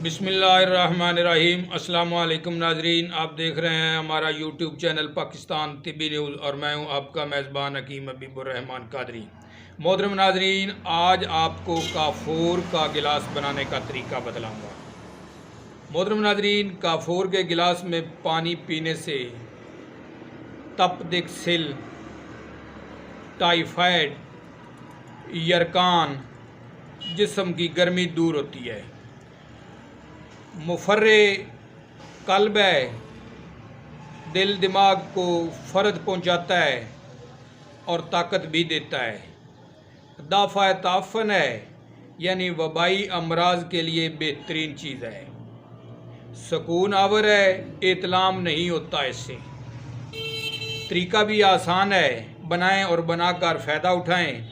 बिस्मिल्लाहिर्रहमानिर्रहीम। अस्सलाम वालेकुम नाजरीन, आप देख रहे हैं हमारा यूट्यूब चैनल पाकिस्तान तिब्बी न्यूज़ और मैं हूं आपका मेज़बान हकीम हबीबुर्रहमान कादरी। मोहतरम नाजरीन, आज आपको काफूर का गिलास बनाने का तरीका बतलाऊँगा। मोहतरम नाजरीन, काफूर के गिलास में पानी पीने से तपदिक सिल, टाइफाइड, यरकान, जिस्म की गर्मी दूर होती है। मुफर्रे कल्ब है, दिल दिमाग को फ़र्द पहुंचाता है और ताकत भी देता है। दाफ़ा ताफ़न है, यानी वबाई अमराज के लिए बेहतरीन चीज़ है। सुकून आवर है, इतलाम नहीं होता इससे। तरीका भी आसान है, बनाएं और बनाकर फ़ायदा उठाएं।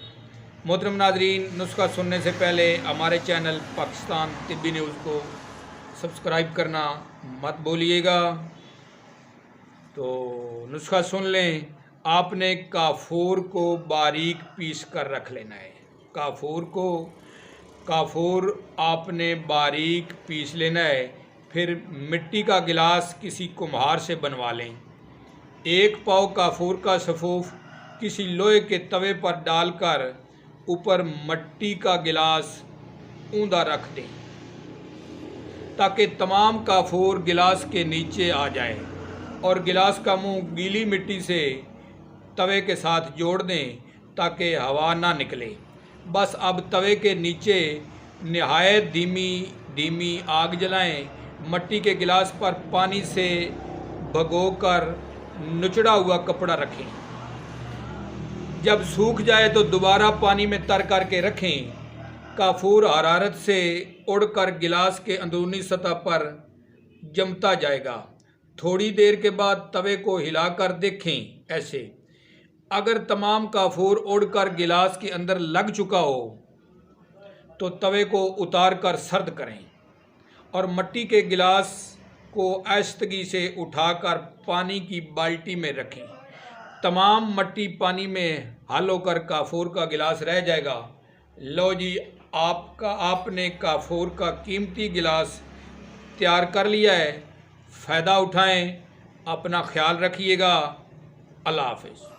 मोहतरम नाजरीन, नुस्खा सुनने से पहले हमारे चैनल पाकिस्तान तिब्बी न्यूज़ को सब्सक्राइब करना मत भूलिएगा। तो नुस्खा सुन लें। आपने काफूर को बारीक पीस कर रख लेना है। काफूर आपने बारीक पीस लेना है। फिर मिट्टी का गिलास किसी कुम्हार से बनवा लें। 1 पाव काफूर का सफ़ूफ किसी लोहे के तवे पर डालकर ऊपर मिट्टी का गिलास ऊंधा रख दें ताकि तमाम काफूर गिलास के नीचे आ जाए और गिलास का मुंह गीली मिट्टी से तवे के साथ जोड़ दें ताकि हवा ना निकले। बस अब तवे के नीचे निहायत धीमी आग जलाएं। मिट्टी के गिलास पर पानी से भिगोकर निचड़ा हुआ कपड़ा रखें। जब सूख जाए तो दोबारा पानी में तर करके रखें। काफूर हरारत से उड़कर गिलास के अंदरूनी सतह पर जमता जाएगा। थोड़ी देर के बाद तवे को हिलाकर देखें। ऐसे अगर तमाम काफूर उड़कर गिलास के अंदर लग चुका हो तो तवे को उतार कर सर्द करें और मिट्टी के गिलास को आहिस्तगी से उठाकर पानी की बाल्टी में रखें। तमाम मिट्टी पानी में हल होकर काफूर का गिलास रह जाएगा। लो जी, आपने काफूर का कीमती गिलास तैयार कर लिया है। फ़ायदा उठाएं, अपना ख्याल रखिएगा। अल्लाह हाफ़िज़।